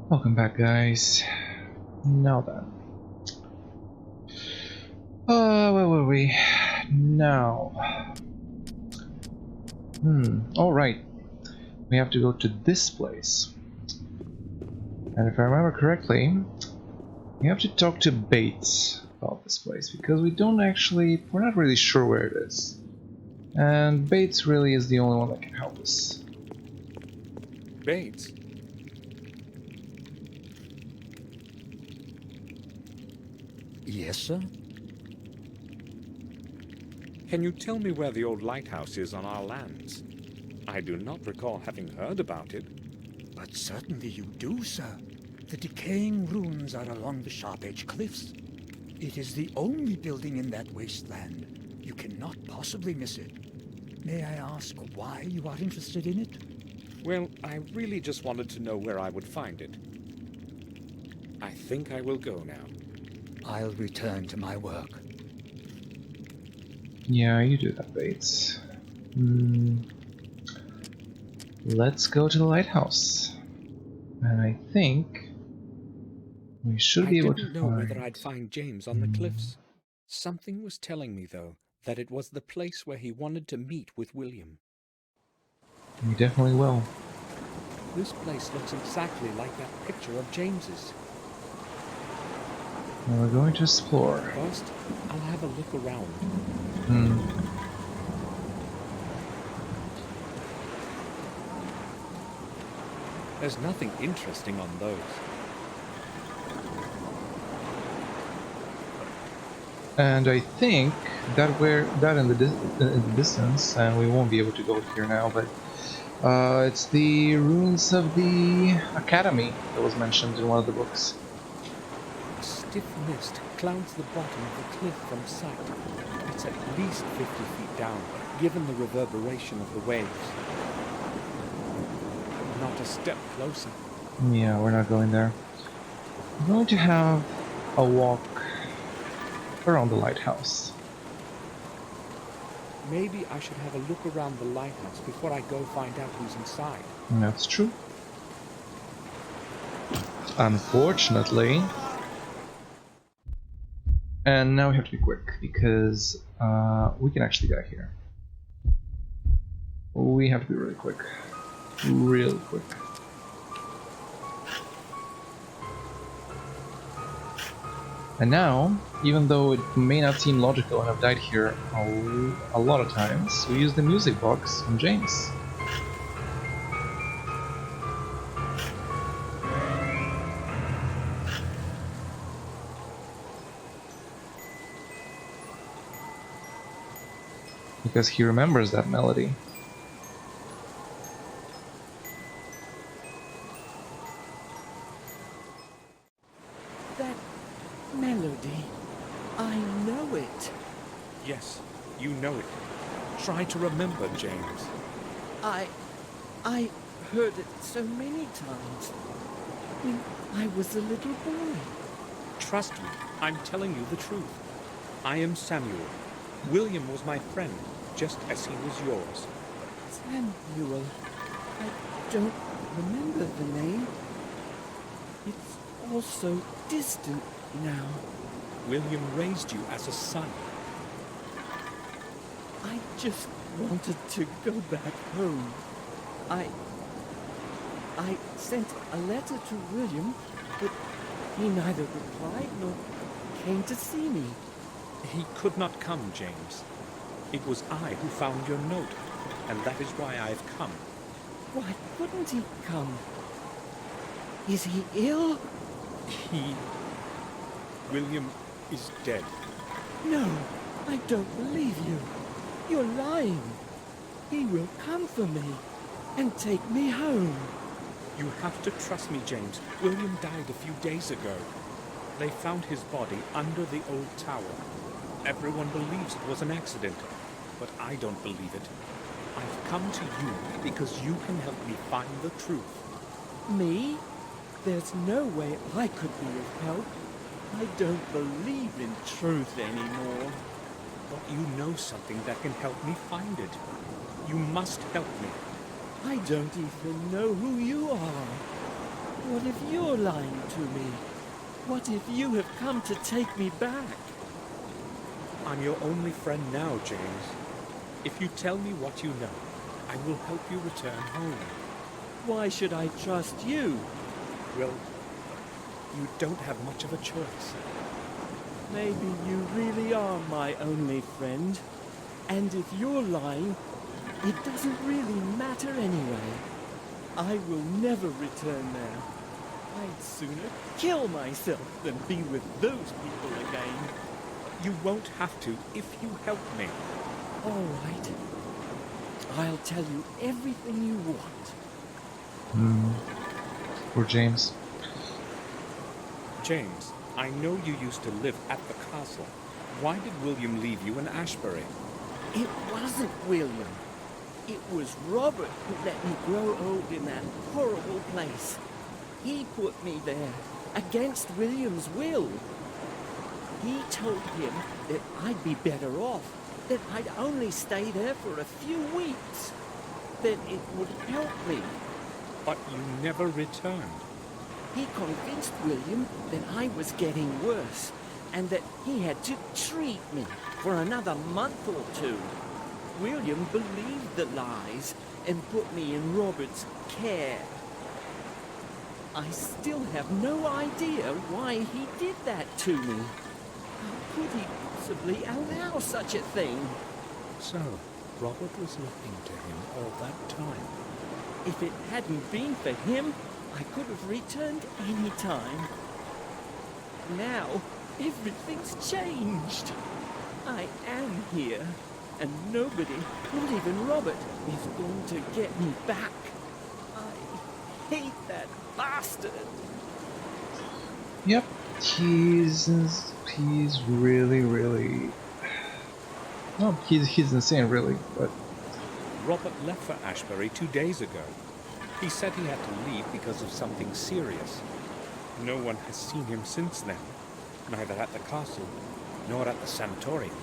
Welcome back, guys. Now then. Where were we? Now. Alright. We have to go to this place. And if I remember correctly, we have to talk to Bates about this place, because we're not really sure where it is. And Bates really is the only one that can help us. Bates? Yes, sir? Can you tell me where the old lighthouse is on our lands? I do not recall having heard about it. But certainly you do, sir. The decaying ruins are along the Sharp Edge Cliffs. It is the only building in that wasteland. You cannot possibly miss it. May I ask why you are interested in it? Well, I really just wanted to know where I would find it. I think I will go now. I'll return to my work. Yeah, you do that, Bates. Let's go to the lighthouse. And I think we should be able to I didn't know whether I'd find James on the cliffs. Something was telling me, though, that it was the place where he wanted to meet with William. We definitely will. This place looks exactly like that picture of James's. And we're going to explore. First, I'll have a look around. There's nothing interesting on those. And I think that in the distance, and we won't be able to go here now, but it's the ruins of the academy that was mentioned in one of the books. A stiff mist clouds the bottom of the cliff from sight. It's at least 50 feet down, given the reverberation of the waves. Not a step closer. Yeah, we're not going there. We're going to have a walk around the lighthouse. Maybe I should have a look around the lighthouse before I go find out who's inside. That's true. Unfortunately. And now we have to be quick, because we can actually get here. We have to be really quick. Real quick. And now, even though it may not seem logical and I've died here a lot of times, we use the music box from James. Because he remembers that melody. That melody, I know it. Yes, you know it. Try to remember, James. I heard it so many times when I was a little boy. Trust me, I'm telling you the truth. I am Samuel. William was my friend, just as he was yours. Samuel, I don't remember the name. It's all so distant now. William raised you as a son. I just wanted to go back home. I sent a letter to William, but he neither replied nor came to see me. He could not come, James. It was I who found your note, and that is why I have come. Why couldn't he come? Is he ill? William is dead. No, I don't believe you. You're lying. He will come for me and take me home. You have to trust me, James. William died a few days ago. They found his body under the old tower. Everyone believes it was an accident, but I don't believe it. I've come to you because you can help me find the truth. Me? There's no way I could be of help. I don't believe in truth anymore. But you know something that can help me find it. You must help me. I don't even know who you are. What if you're lying to me? What if you have come to take me back? I'm your only friend now, James. If you tell me what you know, I will help you return home. Why should I trust you? Well, you don't have much of a choice. Maybe you really are my only friend. And if you're lying, it doesn't really matter anyway. I will never return there. I'd sooner kill myself than be with those people again. You won't have to if you help me. All right. I'll tell you everything you want. Poor James. James, I know you used to live at the castle. Why did William leave you in Ashbury? It wasn't William. It was Robert who let me grow old in that horrible place. He put me there, against William's will. He told him that I'd be better off, that I'd only stay there for a few weeks, that it would help me. But you never returned. He convinced William that I was getting worse, and that he had to treat me for another month or two. William believed the lies and put me in Robert's care. I still have no idea why he did that to me. How could he possibly allow such a thing? So, Robert was looking to him all that time. If it hadn't been for him, I could have returned any time. Now, everything's changed. I am here, and nobody, not even Robert, is going to get me back. I hate that bastard. Yep, he's really well, he's insane, really. But Robert left for Ashbury 2 days ago. He said he had to leave because of something serious. No one has seen him since then, neither at the castle nor at the sanatorium.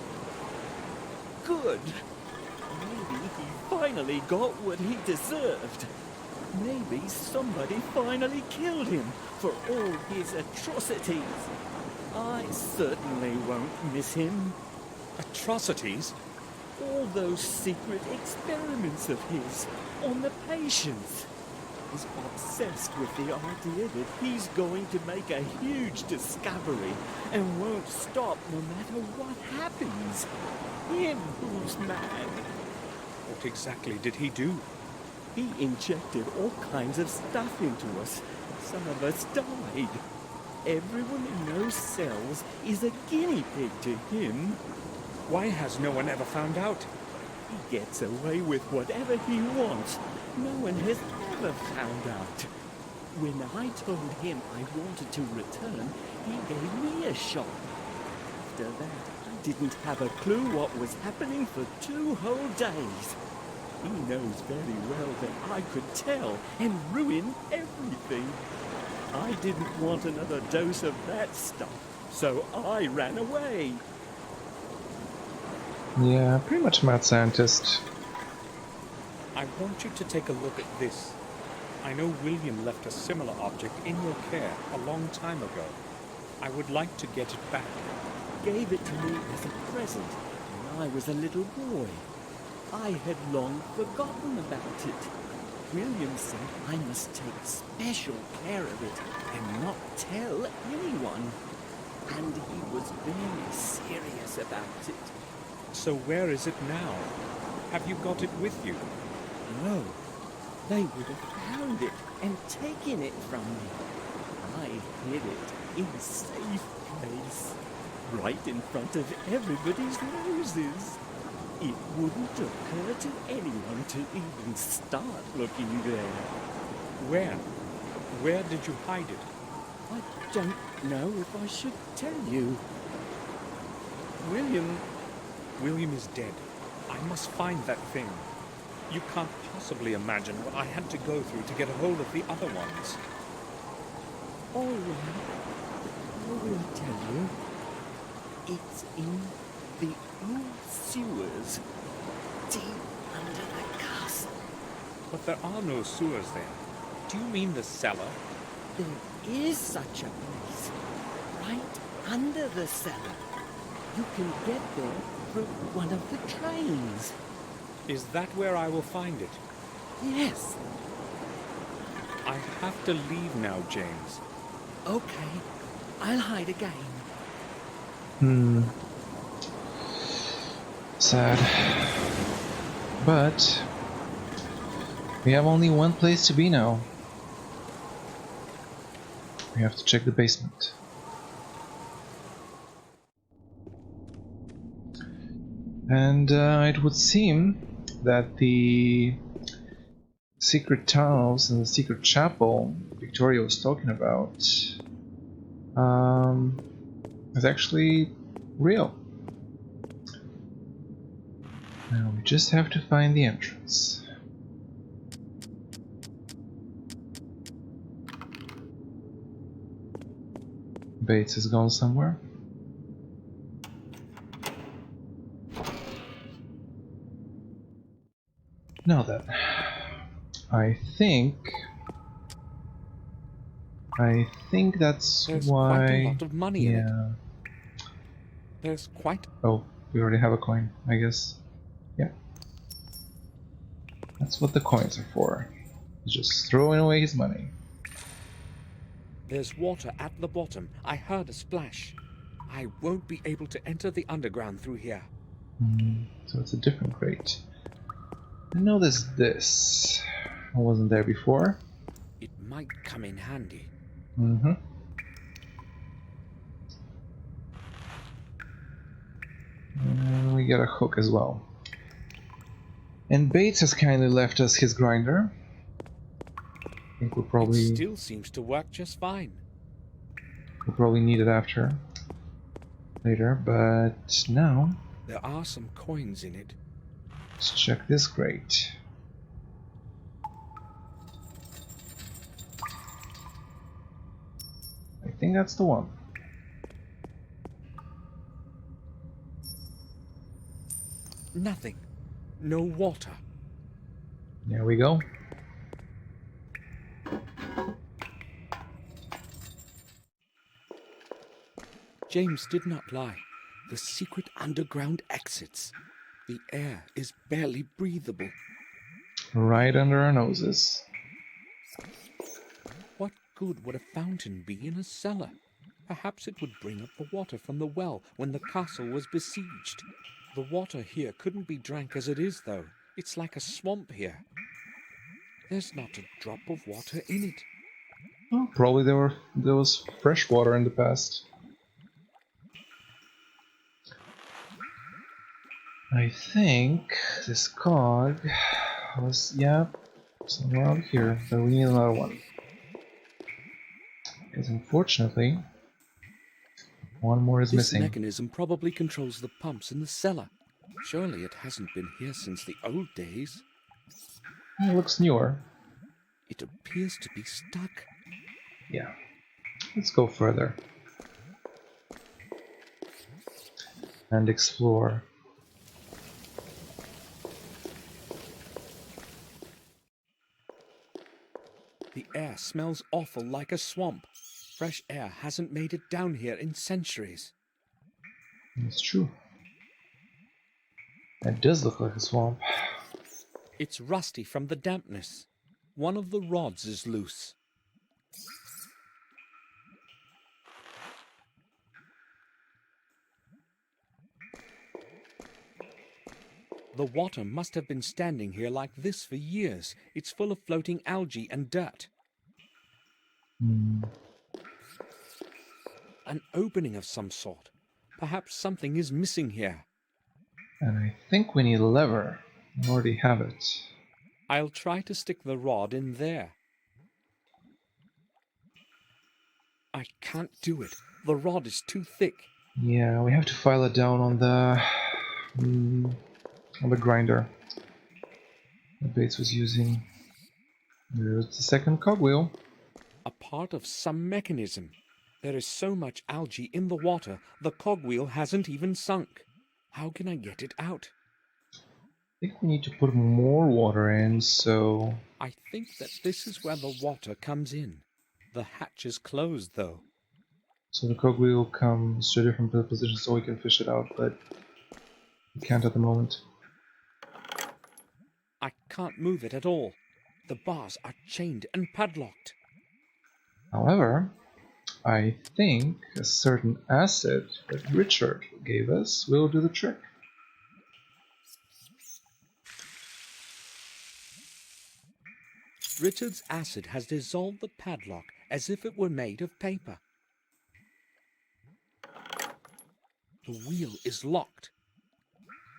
Good. Maybe he finally got what he deserved. Maybe somebody finally killed him for all his atrocities. I certainly won't miss him. Atrocities? All those secret experiments of his on the patients. He's obsessed with the idea that he's going to make a huge discovery and won't stop no matter what happens. Him who's mad. What exactly did he do? He injected all kinds of stuff into us. Some of us died. Everyone in those cells is a guinea pig to him. Why has no one ever found out? He gets away with whatever he wants. No one has ever found out. When I told him I wanted to return, he gave me a shot. After that, I didn't have a clue what was happening for 2 whole days. He knows very well that I could tell and ruin everything. I didn't want another dose of that stuff, so I ran away. yeah, pretty much mad scientist. I want you to take a look at this. I know William left a similar object in your care a long time ago. I would like to get it back. Gave it to me as a present when I was a little boy. I had long forgotten about it. William said I must take special care of it and not tell anyone. And he was very serious about it. So where is it now? Have you got it with you? No, they would have found it and taken it from me. I hid it in a safe place, right in front of everybody's noses. It wouldn't occur to anyone to even start looking there. Where? Where did you hide it? I don't know if I should tell you. William is dead. I must find that thing. You can't possibly imagine what I had to go through to get a hold of the other ones. All right, I will tell you. It's in the old sewers, deep under the castle. But there are no sewers there. Do you mean the cellar? There is such a place, right under the cellar. You can get there through one of the trains. Is that where I will find it? Yes. I have to leave now, James. Okay, I'll hide again. Hmm. Sad. But we have only one place to be now. We have to check the basement. And it would seem that the secret tunnels and the secret chapel Victoria was talking about is actually real. Now we just have to find the entrance. Bates has gone somewhere. Now then, I think that's There's why. quite a lot of money in it. Yeah. There's quite... Oh, we already have a coin, I guess. Yeah. That's what the coins are for. He's just throwing away his money. There's water at the bottom. I heard a splash. I won't be able to enter the underground through here. So it's a different crate. I know there's this. I wasn't there before. It might come in handy. Mm-hmm. And we get a hook as well. And Bates has kindly left us his grinder. I think It still seems to work just fine. we'll probably need it later, but now There are some coins in it. let's check this crate. I think that's the one. Nothing. No water. There we go. James did not lie. The secret underground exits. The air is barely breathable. Right under our noses. What good would a fountain be in a cellar? Perhaps it would bring up the water from the well when the castle was besieged. The water here couldn't be drank as it is, though. It's like a swamp here. There's not a drop of water in it. Well, probably there was fresh water in the past. I think this cog was, yeah, somewhere out here, but we need another one. Because unfortunately, one more is This missing. mechanism probably controls the pumps in the cellar. Surely it hasn't been here since the old days. It looks newer. It appears to be stuck. Yeah. Let's go further. And explore. The air smells awful like a swamp. Fresh air hasn't made it down here in centuries. It's true. It does look like a swamp. It's rusty from the dampness. One of the rods is loose. The water must have been standing here like this for years. It's full of floating algae and dirt. An opening of some sort. Perhaps something is missing here. And I think we need a lever. We already have it. I'll try to stick the rod in there. I can't do it. The rod is too thick. Yeah, we have to file it down on the grinder that Bates was using. There's the second cogwheel. A part of some mechanism. There is so much algae in the water, the cogwheel hasn't even sunk. How can I get it out? I think we need to put more water in, so... I think that this is where the water comes in. The hatch is closed, though. So the cogwheel comes to a different position so we can fish it out, but we can't at the moment. I can't move it at all. The bars are chained and padlocked. However, I think a certain acid that Richard gave us will do the trick. Richard's acid has dissolved the padlock as if it were made of paper. The wheel is locked.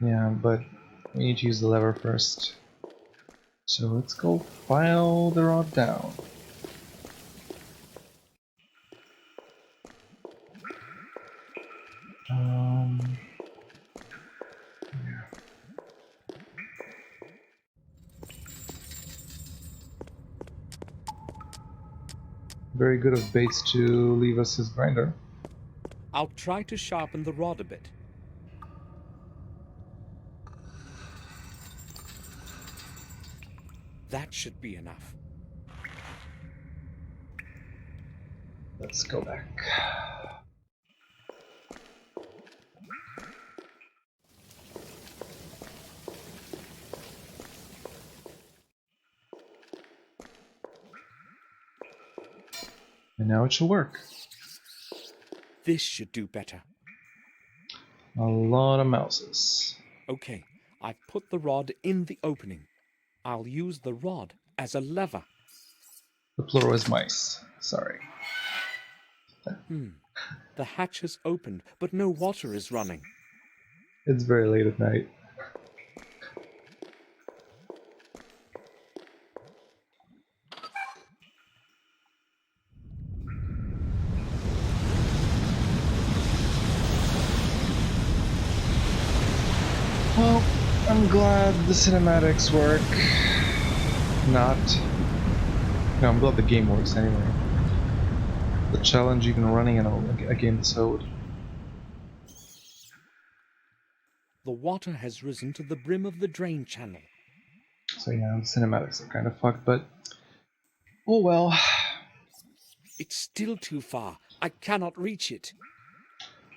Yeah, but we need to use the lever first. So let's go file the rod down. Yeah. Very good of Bates to leave us his grinder. I'll try to sharpen the rod a bit. That should be enough. Let's go back. And now it should work. This should do better. A lot of mouses. Okay, I've put the rod in the opening. I'll use the rod as a lever. The plural is mice. Sorry. The hatch has opened, but no water is running. It's very late at night. Well, I'm glad the cinematics work. Not. No, I'm glad the game works anyway. The challenge even running a game this old. The water has risen to the brim of the drain channel. So yeah, the cinematics are kind of fucked, but oh well. It's still too far. I cannot reach it.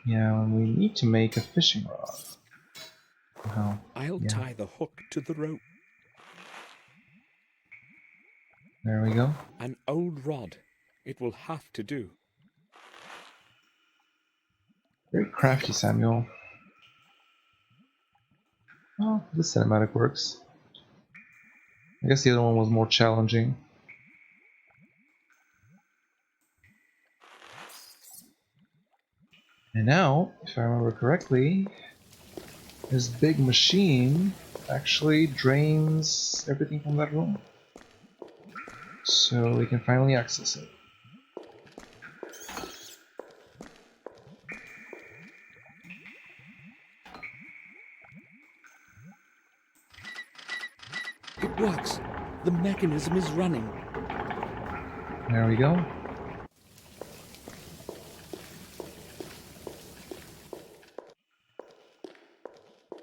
Yeah, and we need to make a fishing rod. Oh, I'll yeah. tie the hook to the rope. There we go. An old rod. It will have to do. Very crafty, Samuel. Well, this cinematic works. I guess the other one was more challenging. And now, if I remember correctly, this big machine actually drains everything from that room. So we can finally access it. It works. The mechanism is running. There we go.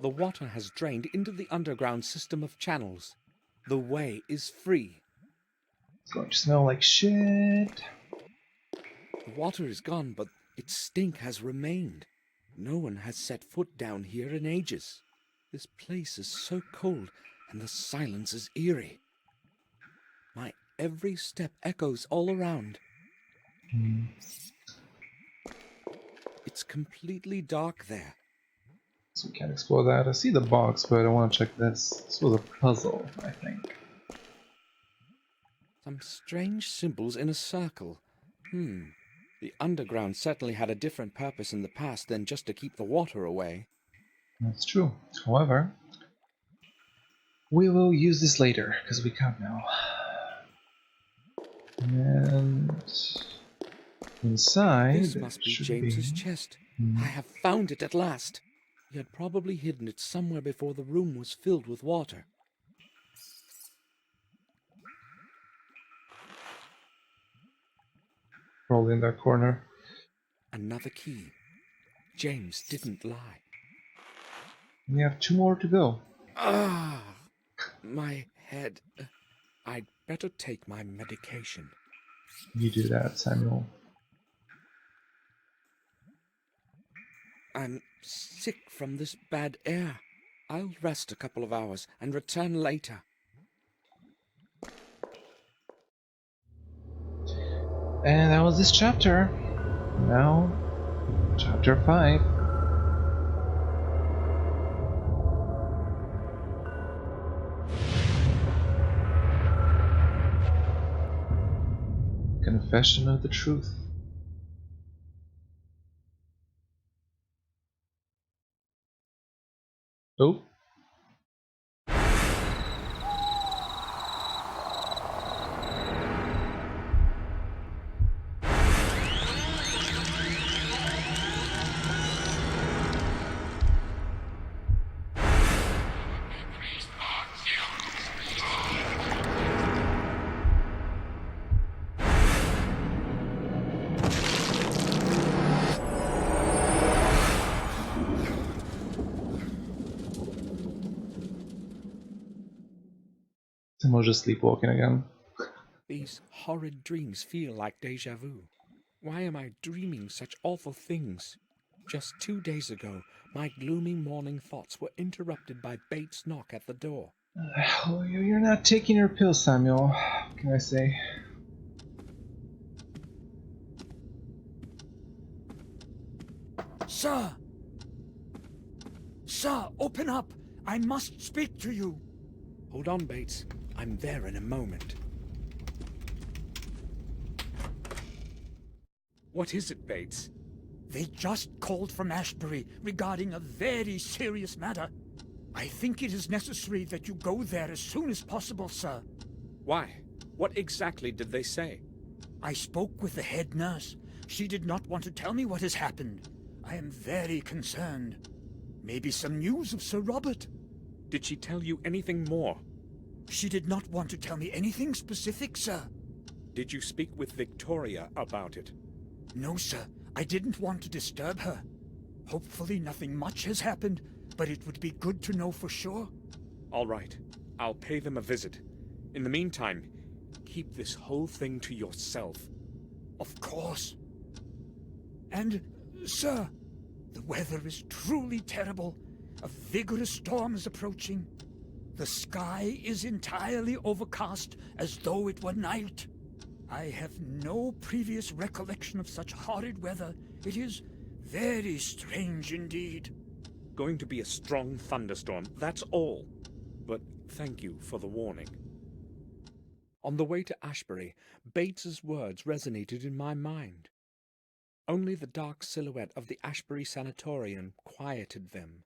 The water has drained into the underground system of channels. The way is free. It's going to smell like shit. The water is gone, but its stink has remained. No one has set foot down here in ages. This place is so cold, and the silence is eerie. My every step echoes all around. It's completely dark there. So we can't explore that. I see the box, but I want to check this. This was a puzzle, I think. Some strange symbols in a circle. The underground certainly had a different purpose in the past than just to keep the water away. That's true. However, we will use this later, because we can't now. And inside, This must be should James's chest. I have found it at last. He had probably hidden it somewhere before the room was filled with water. Probably in that corner. Another key. James didn't lie. We have 2 more to go. My head. I'd better take my medication. You do that, Samuel. I'm sick from this bad air. I'll rest a couple of hours and return later. And that was this chapter. Now, chapter 5. Confession of the Truth. Oh. Someone's just sleepwalking again. These horrid dreams feel like deja vu. Why am I dreaming such awful things? Just 2 days ago, my gloomy morning thoughts were interrupted by Bates' knock at the door. Oh, you're not taking your pills, Samuel. What can I say? Sir! Sir, open up! I must speak to you! Hold on, Bates. I'm there in a moment. What is it, Bates? They just called from Ashbury regarding a very serious matter. I think it is necessary that you go there as soon as possible, sir. Why? What exactly did they say? I spoke with the head nurse. She did not want to tell me what has happened. I am very concerned. Maybe some news of Sir Robert. Did she tell you anything more? She did not want to tell me anything specific, sir. Did you speak with Victoria about it? No, sir. I didn't want to disturb her. Hopefully nothing much has happened, but it would be good to know for sure. All right. I'll pay them a visit. In the meantime, keep this whole thing to yourself. Of course. And, sir, the weather is truly terrible. A vigorous storm is approaching. The sky is entirely overcast as though it were night. I have no previous recollection of such horrid weather. It is very strange indeed. Going to be a strong thunderstorm, that's all. But thank you for the warning. On the way to Ashbury, Bates's words resonated in my mind. Only the dark silhouette of the Ashbury Sanatorium quieted them.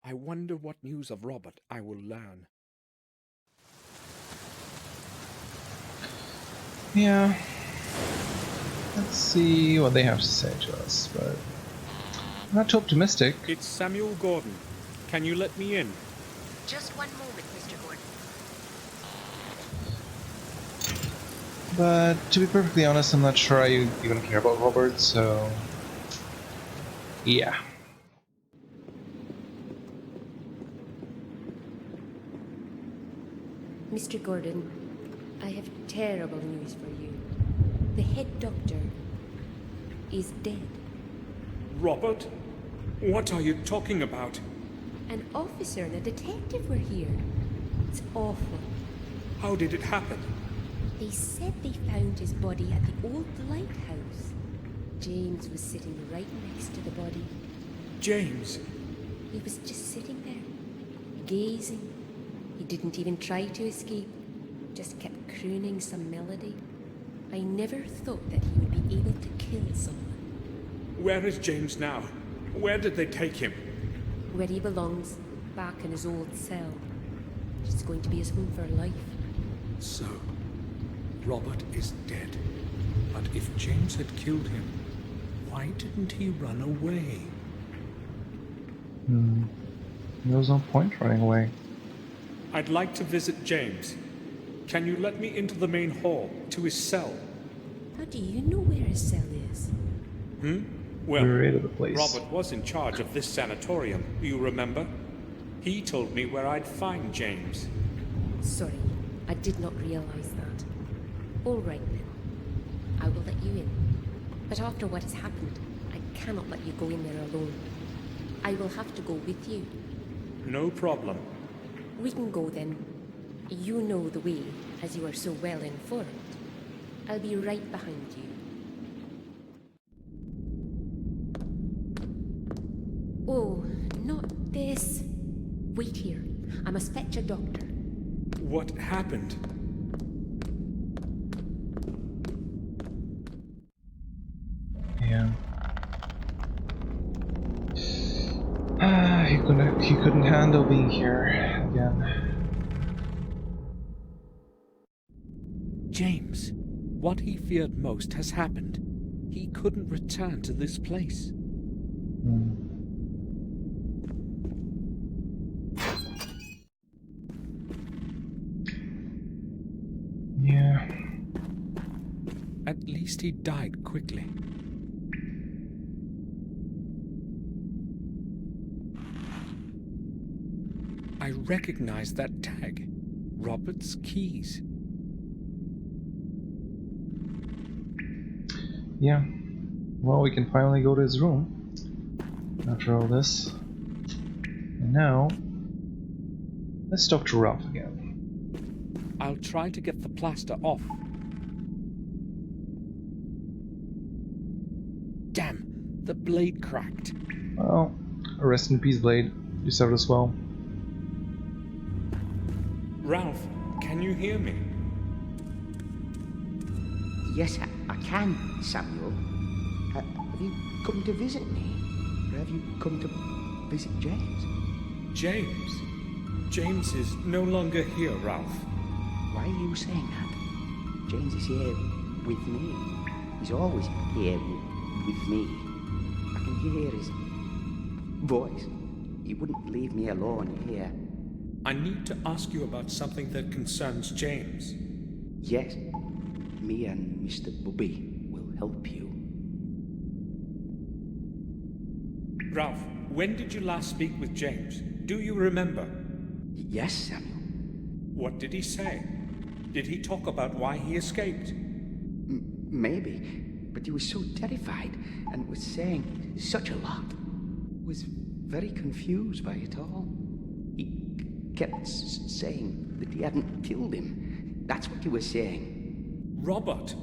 I wonder what news of Robert I will learn. Yeah. Let's see what they have to say to us, but I'm not too optimistic. It's Samuel Gordon. Can you let me in? Just one moment, Mr. Gordon. But to be perfectly honest, I'm not sure I even care about Robert, so yeah. Mr. Gordon, I have terrible news for you. The head doctor is dead. Robert? What are you talking about? An officer and a detective were here. It's awful. How did it happen? They said they found his body at the old lighthouse. James was sitting right next to the body. James? He was just sitting there, gazing. He didn't even try to escape, just kept crooning some melody. I never thought that he would be able to kill someone. Where is James now? Where did they take him? Where he belongs, back in his old cell. It's going to be his home for life. So, Robert is dead. But if James had killed him, why didn't he run away? There was no point running away. I'd like to visit James. Can you let me into the main hall, to his cell? How do you know where his cell is? Well, We were rid of the place. Robert was in charge of this sanatorium, you remember? He told me where I'd find James. Sorry, I did not realize that. All right then. I will let you in. But after what has happened, I cannot let you go in there alone. I will have to go with you. No problem. We can go then. You know the way, as you are so well informed. I'll be right behind you. Oh, not this. Wait here. I must fetch a doctor. What happened? Yeah. He couldn't handle being here again. James, what he feared most has happened. He couldn't return to this place. Yeah. At least he died quickly. I recognize that tag. Robert's keys. Yeah. Well, we can finally go to his room after all this. And now, let's talk to Ralph again. I'll try to get the plaster off. Damn, the blade cracked. Well, rest in peace, Blade. You served us well. Ralph, can you hear me? Yes, I can, Samuel. Have you come to visit me? Or have you come to visit James? James? James is no longer here, Ralph. Why are you saying that? James is here with me. He's always here with me. I can hear his voice. He wouldn't leave me alone here. I need to ask you about something that concerns James. Yes, me and Mr. Bubby will help you. Ralph, when did you last speak with James? Do you remember? Yes, Samuel. What did he say? Did he talk about why he escaped? Maybe, but he was so terrified and was saying such a lot. Was very confused by it all. He kept saying that he hadn't killed him. That's what he was saying. Robert?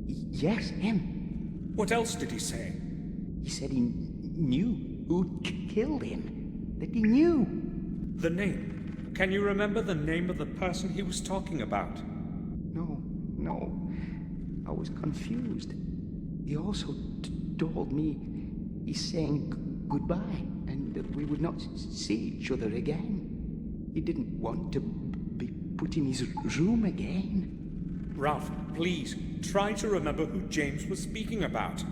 Yes, him. What else did he say? He said he knew who killed him. That he knew. The name. Can you remember the name of the person he was talking about? No. I was confused. He also told me he's saying goodbye and that we would not see each other again. He didn't want to be put in his room again. Ralph, please, try to remember who James was speaking about.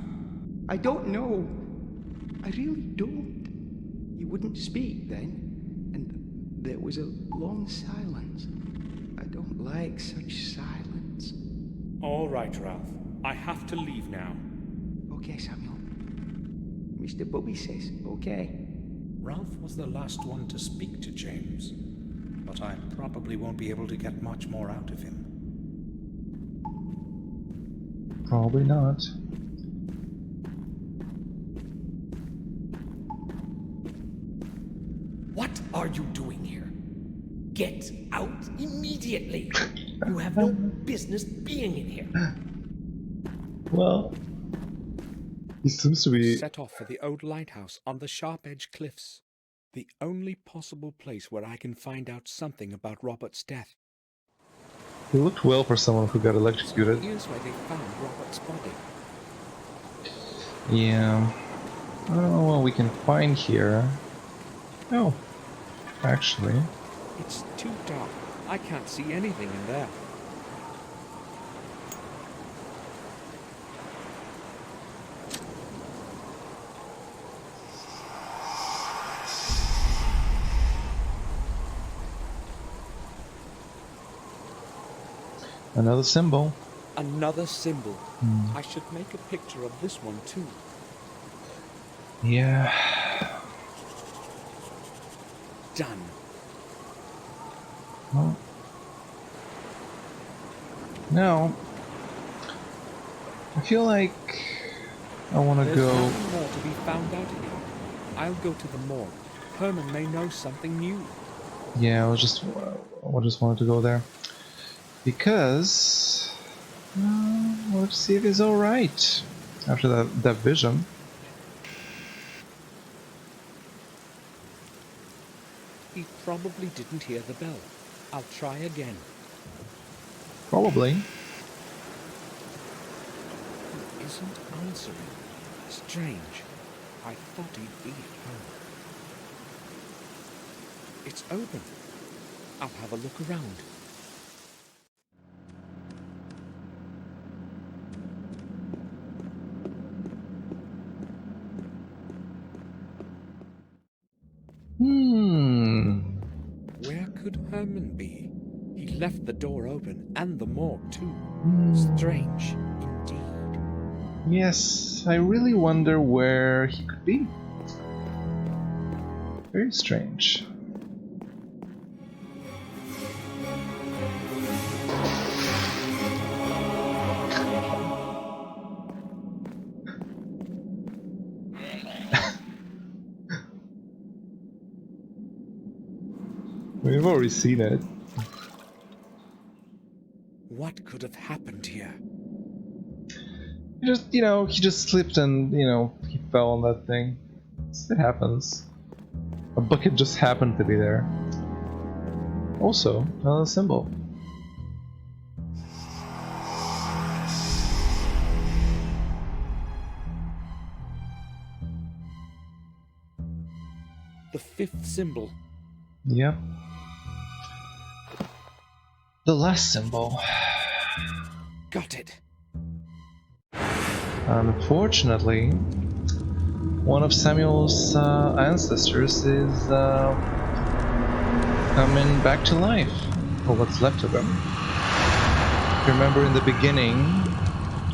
I don't know. I really don't. He wouldn't speak then, and there was a long silence. I don't like such silence. All right, Ralph. I have to leave now. Okay, Samuel. Mr. Bubby says okay. Ralph was the last one to speak to James, but I probably won't be able to get much more out of him. Probably not. What are you doing here? Get out immediately! You have no business being in here. Well, he seems to be. Set off for the old lighthouse on the Sharp Edge Cliffs, the only possible place where I can find out something about Robert's death. He looked well for someone who got electrocuted. Here's where they found Robert's body. Yeah. I don't know what we can find here. Oh, actually. It's too dark. I can't see anything in there. Another symbol. Another symbol. I should make a picture of this one too. Yeah. Done. Well, now, I feel like I want to There's go. nothing more to be found out here. I'll go to the morgue. Herman may know something new. Yeah, I just wanted to go there because let's see if he's all right after that vision. He probably didn't hear the bell. I'll try again. Probably. He isn't answering. Strange. I thought he'd be at home. It's open. I'll have a look around. Where could Herman be? He left the door open and the morgue too. Strange indeed. Yes, I really wonder where he could be. Very strange. We've already seen it. What could have happened here? He just slipped and, he fell on that thing. It happens. A bucket just happened to be there. Also, another symbol. The fifth symbol. Yep. The last symbol. Got it. Unfortunately, one of Samuel's ancestors is coming back to life, or what's left of him. Remember in the beginning,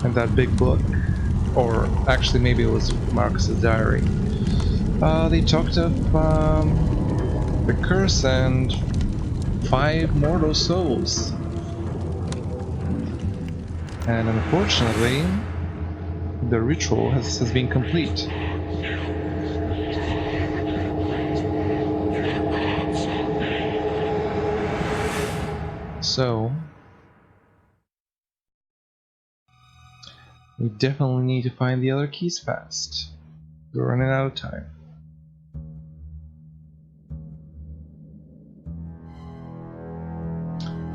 in that big book, or actually maybe it was Marcus's diary, they talked of the curse and 5 mortal souls. And unfortunately, the ritual has been complete. So, we definitely need to find the other keys fast. We're running out of time.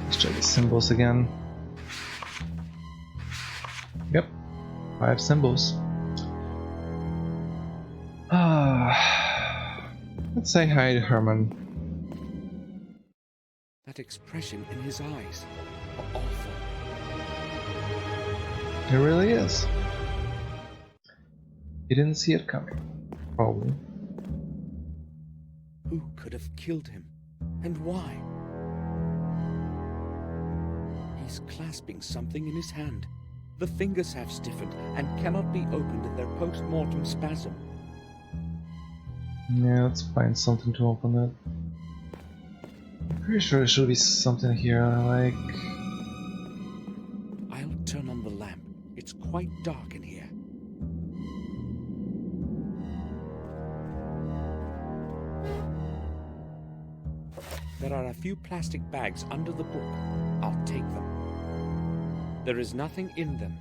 Let's check the symbols again. Yep, 5 symbols. Let's say hi to Herman. That expression in his eyes. Awful. It really is. He didn't see it coming, probably. Who could have killed him? And why? He's clasping something in his hand. The fingers have stiffened and cannot be opened in their post-mortem spasm. Yeah, let's find something to open it. I'm pretty sure there should be something here, like... I'll turn on the lamp. It's quite dark in here. There are a few plastic bags under the book. I'll take them. There is nothing in them.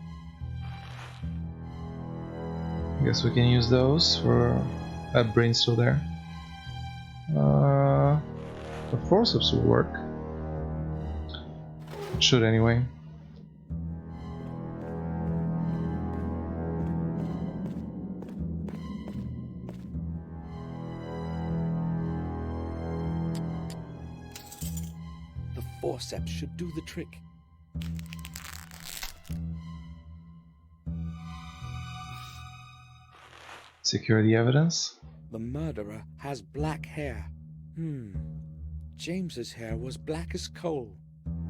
I guess we can use those for... That brain's still there. The forceps will work. It should anyway. The forceps should do the trick. Secure the evidence. The murderer has black hair. James's hair was black as coal.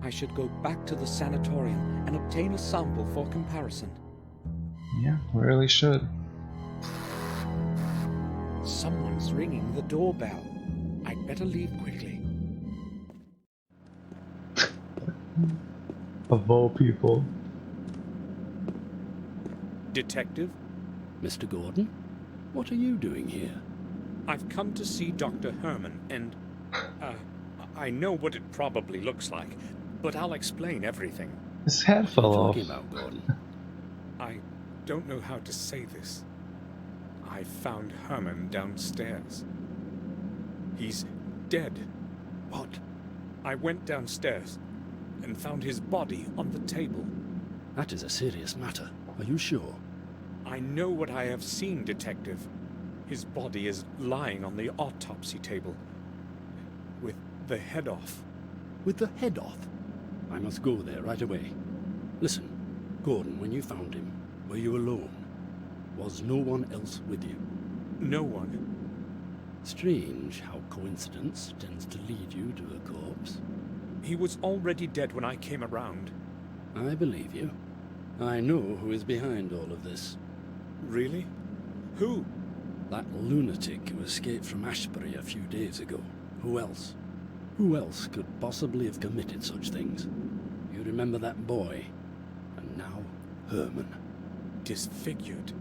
I should go back to the sanatorium and obtain a sample for comparison. Yeah, we really should. Someone's ringing the doorbell. I'd better leave quickly. Of all people. Detective, Mr. Gordon, what are you doing here? I've come to see Dr. Herman, and, I know what it probably looks like, but I'll explain everything. His head What are fell you off. talking about, Gordon? I don't know how to say this. I found Herman downstairs. He's dead. What? I went downstairs and found his body on the table. That is a serious matter. Are you sure? I know what I have seen, Detective. His body is lying on the autopsy table, with the head off. With the head off? I must go there right away. Listen, Gordon, when you found him, were you alone? Was no one else with you? No one. Strange how coincidence tends to lead you to a corpse. He was already dead when I came around. I believe you. I know who is behind all of this. Really? Who? That lunatic who escaped from Ashbury a few days ago. Who else? Who else could possibly have committed such things? You remember that boy? And now, Herman. Disfigured.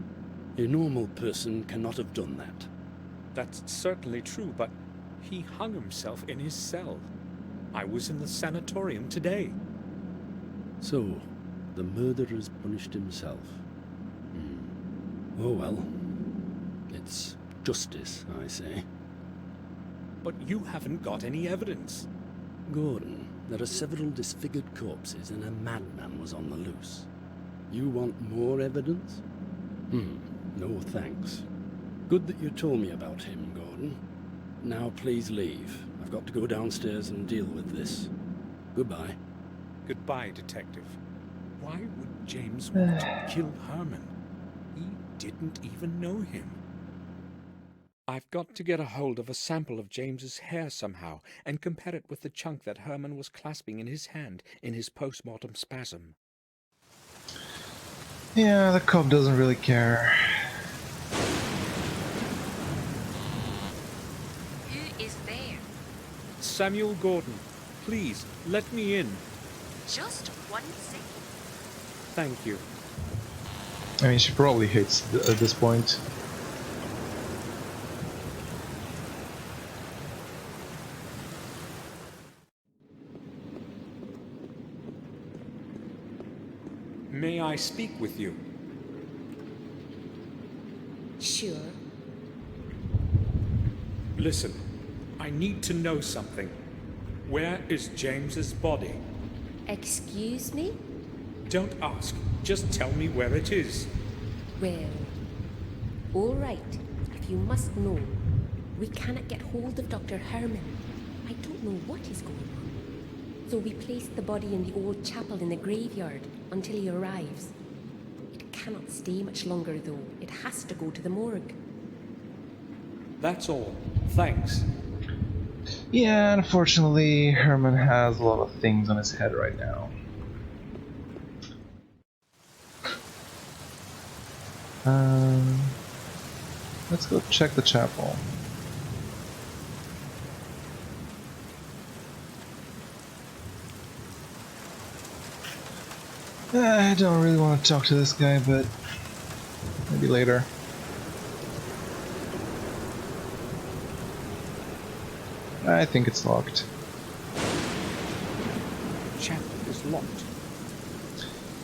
A normal person cannot have done that. That's certainly true, but he hung himself in his cell. I was in the sanatorium today. So, the murderer's punished himself. Oh well. It's justice, I say. But you haven't got any evidence. Gordon, there are several disfigured corpses and a madman was on the loose. You want more evidence? No thanks. Good that you told me about him, Gordon. Now please leave. I've got to go downstairs and deal with this. Goodbye. Goodbye, Detective. Why would James want to kill Herman? He didn't even know him. I've got to get a hold of a sample of James's hair somehow and compare it with the chunk that Herman was clasping in his hand in his post-mortem spasm. Yeah, the cop doesn't really care. Who is there? Samuel Gordon, please, let me in. Just 1 second. Thank you. I mean, she probably hates at this point. May I speak with you? Sure. Listen, I need to know something. Where is James's body? Excuse me? Don't ask. Just tell me where it is. Well, all right. If you must know, we cannot get hold of Dr. Herman. I don't know what is going on. So we placed the body in the old chapel in the graveyard until he arrives. It cannot stay much longer, though. It has to go to the morgue. That's all. Thanks. Yeah, unfortunately, Herman has a lot of things on his head right now. Let's go check the chapel. I don't really want to talk to this guy, but maybe later. I think it's locked. Chapel is locked.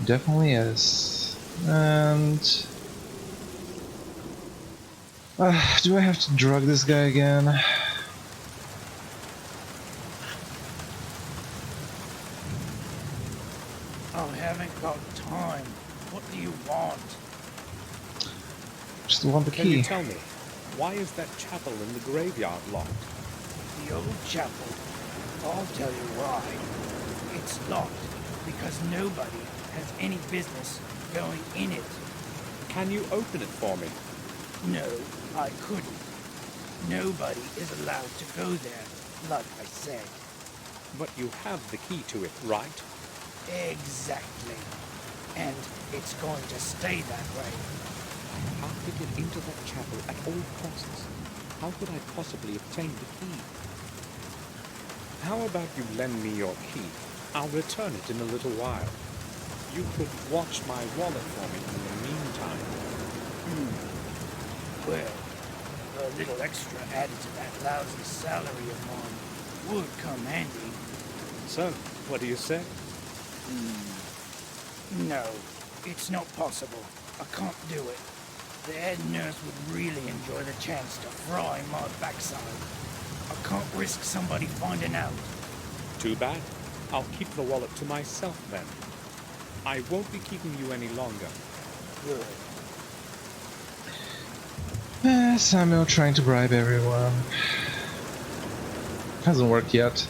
Definitely is. And... do I have to drug this guy again? I haven't got time. What do you want? Just want the Can you key. tell me, why is that chapel in the graveyard locked? The old chapel. I'll tell you why. It's locked because nobody has any business going in it. Can you open it for me? No, I couldn't. Nobody is allowed to go there, like I said. But you have the key to it, right? Exactly. And it's going to stay that way. I have to get into that chapel at all costs. How could I possibly obtain the key? How about you lend me your key? I'll return it in a little while. You could watch my wallet for me in the meantime. Well, a little extra added to that lousy salary of mine would come handy. So, what do you say? No, it's not possible. I can't do it. The head nurse would really enjoy the chance to fry my backside. I can't risk somebody finding out. Too bad. I'll keep the wallet to myself then. I won't be keeping you any longer. Good. Samuel trying to bribe everyone. Hasn't worked yet.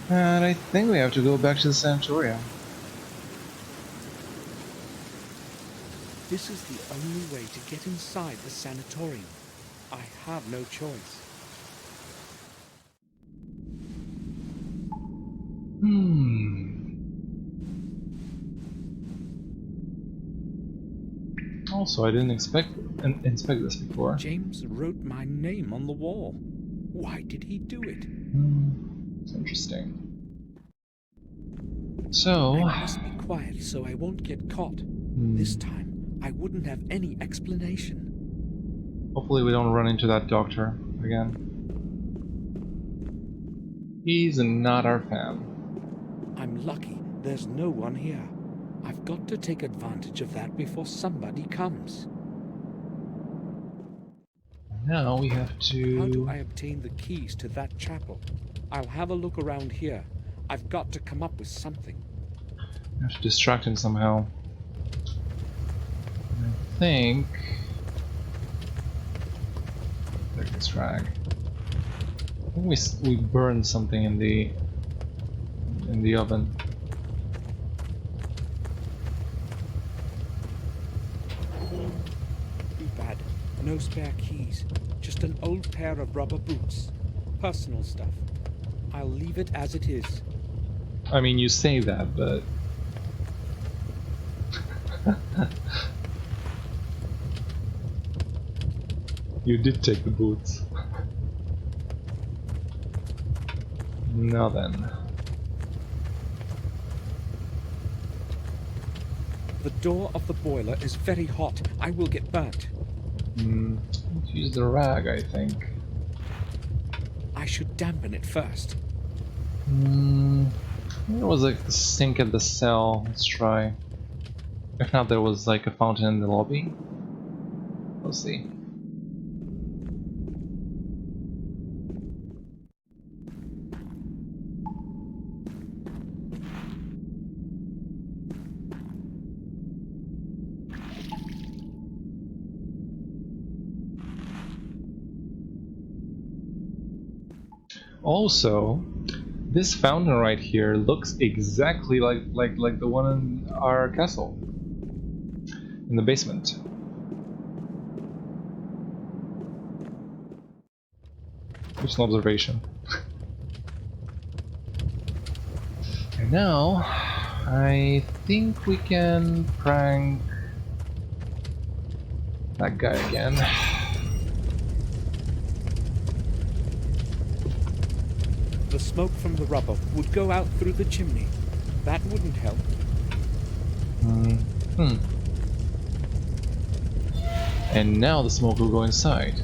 And I think we have to go back to the sanatorium. This is the only way to get inside the sanatorium. I have no choice. Also, I didn't inspect this before. James wrote my name on the wall. Why did he do it? It's interesting. So... I must be quiet so I won't get caught. This time, I wouldn't have any explanation. Hopefully we don't run into that doctor again. He's not our fan. I'm lucky there's no one here. I've got to take advantage of that before somebody comes. Now we have to... How do I obtain the keys to that chapel? I'll have a look around here. I've got to come up with something. We have to distract him somehow. I think... There's this rag. I think we burned something in the oven. Too bad. No spare keys. Just an old pair of rubber boots. Personal stuff. I'll leave it as it is. I mean, you say that, but... You did take the boots. Now then. The door of the boiler is very hot. I will get burnt. Let's use the rag, I think. I should dampen it first. There was like a sink at the cell. Let's try. If not, there was like a fountain in the lobby. We'll see. Also, this fountain right here looks exactly like the one in our castle, in the basement. Just an observation. And now, I think we can prank that guy again. The smoke from the rubber would go out through the chimney. That wouldn't help. And now the smoke will go inside.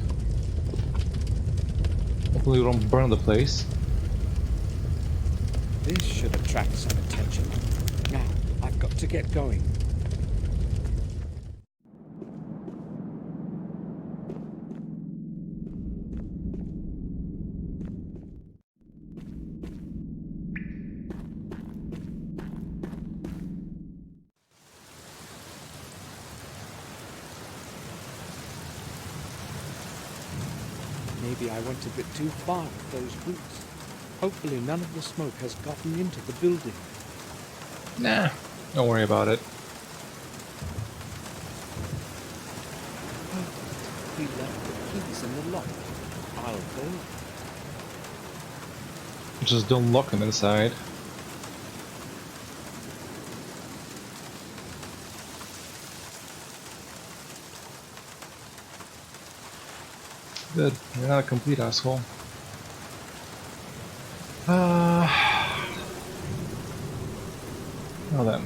Hopefully we don't burn the place. This should attract some attention. Now, I've got to get going. Maybe I went a bit too far with those boots. Hopefully none of the smoke has gotten into the building. Nah, don't worry about it. He left the keys in the lock. I'll go. Just don't lock him inside. Good, you're not a complete asshole. Now then.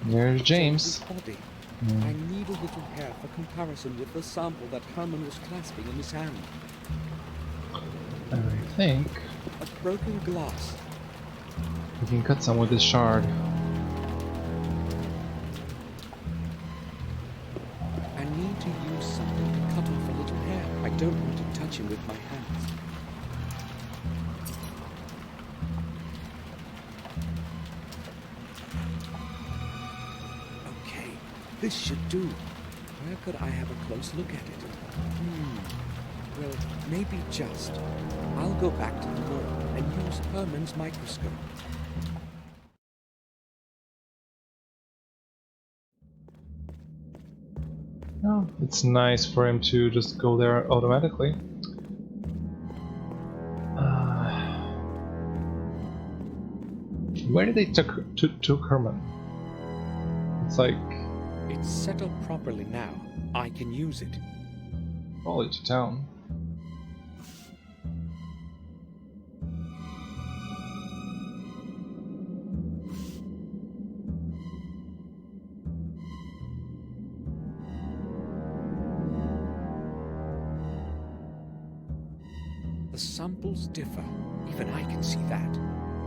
There's James's James. body. Hmm. I need a little hair for comparison with the sample that Herman was clasping in his hand. I think A broken glass. we can cut some with this shard. I need to use something to cut off a little hair. I don't want to touch him with my hands. Okay, this should do. Where could I have a close look at it? Well, maybe just. I'll go back to the wall and use Herman's microscope. Oh, it's nice for him to just go there automatically. Where did they took Herman? It's like It's settled properly now. I can use it. probably to town. The samples differ. Even I can see that.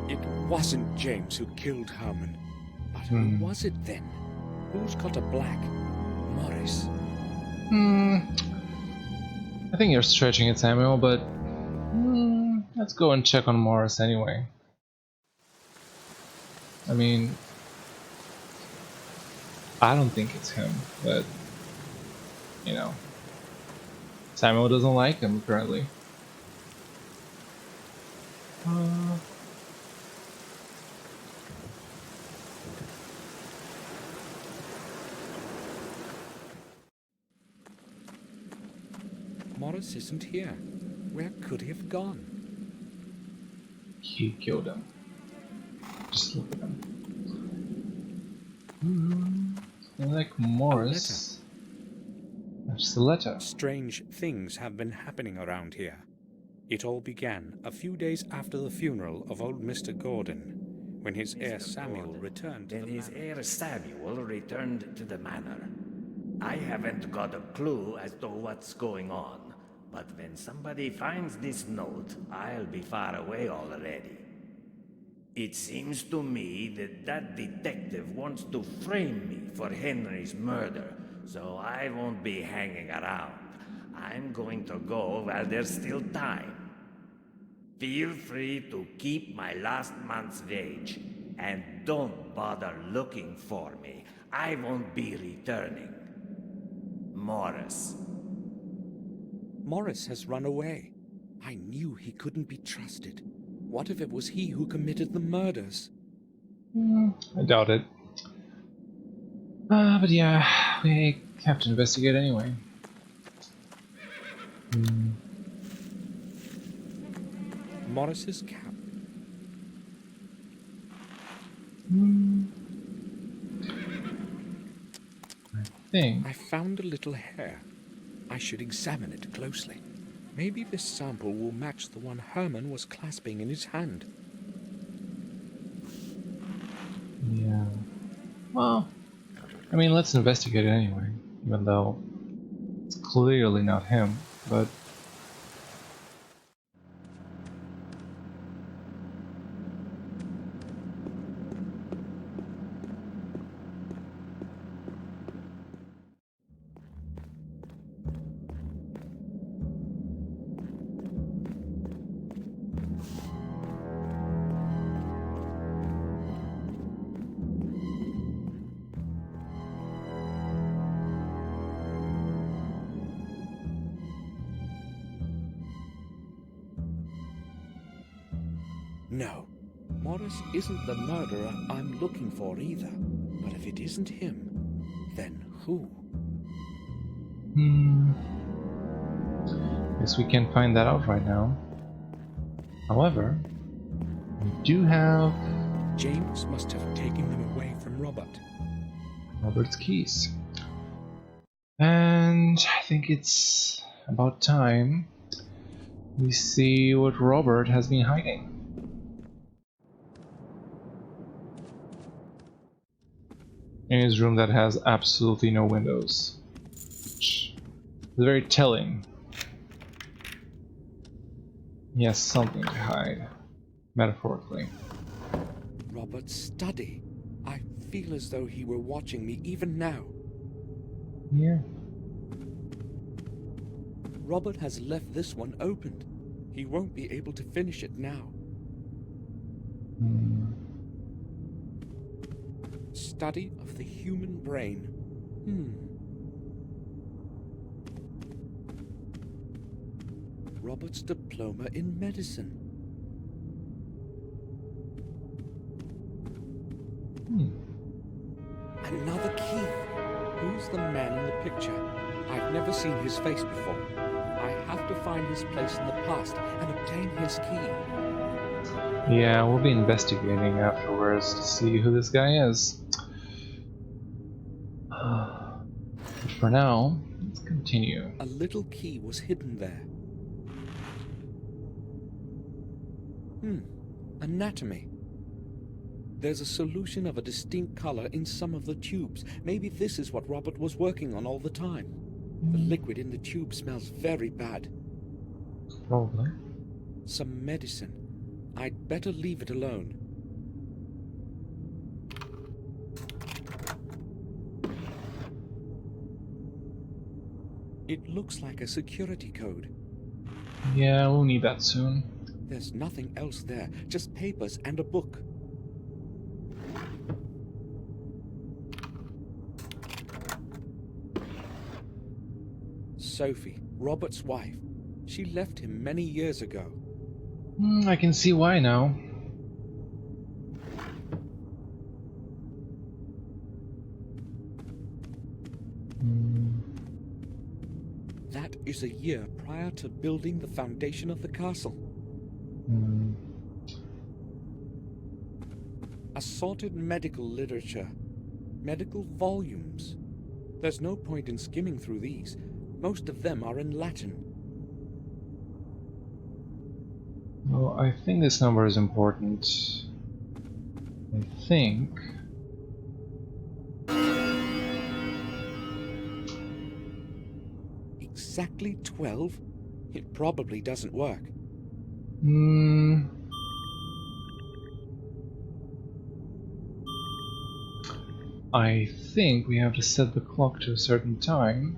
It wasn't James who killed Herman. But who was it then? Who's got a black? Morris. I think you're stretching it, Samuel, but let's go and check on Morris anyway. I mean, I don't think it's him, but you know, Samuel doesn't like him apparently. Morris isn't here. Where could he have gone? He killed him. Just look at him. Like Morris. That's the letter. Strange things have been happening around here. It all began a few days after the funeral of old Mr. Gordon, when his heir Samuel returned to Then the his manor. heir Samuel returned to the manor. I haven't got a clue as to what's going on, but when somebody finds this note, I'll be far away already. It seems to me that that detective wants to frame me for Henry's murder, so I won't be hanging around. I'm going to go while there's still time. Feel free to keep my last month's wage, and don't bother looking for me. I won't be returning. Morris. Morris has run away. I knew he couldn't be trusted. What if it was he who committed the murders? I doubt it. But yeah, we have to investigate anyway. Morris's cap. I I found a little hair. I should examine it closely. Maybe this sample will match the one Herman was clasping in his hand. Yeah. Well, I mean, let's investigate it anyway, even though it's clearly not him, but... No, Morris isn't the murderer I'm looking for either. But if it isn't him, then who? Guess we can't find that out right now. However, we do have James must have taken them away from Robert. Robert's keys. And I think it's about time we see what Robert has been hiding. in his room that has absolutely no windows. Which is very telling. He has something to hide, metaphorically. Robert's study. I feel as though he were watching me even now. Yeah. Robert has left this one opened. He won't be able to finish it now. Study of the human brain. Robert's diploma in medicine. Another key. Who's the man in the picture? I've never seen his face before. I have to find his place in the past and obtain his key. Yeah, we'll be investigating afterwards to see who this guy is. But for now, let's continue. A little key was hidden there. Anatomy. There's a solution of a distinct color in some of the tubes. Maybe this is what Robert was working on all the time. The liquid in the tube smells very bad. Probably. Some medicine. I'd better leave it alone. It looks like a security code. Yeah, we'll need that soon. There's nothing else there, just papers and a book. Sophie, Robert's wife. She left him many years ago. I can see why now. That is a year prior to building the foundation of the castle. Assorted medical literature. Medical volumes. There's no point in skimming through these. Most of them are in Latin. Well, I think this number is important. I think... Exactly 12? It probably doesn't work. I think we have to set the clock to a certain time.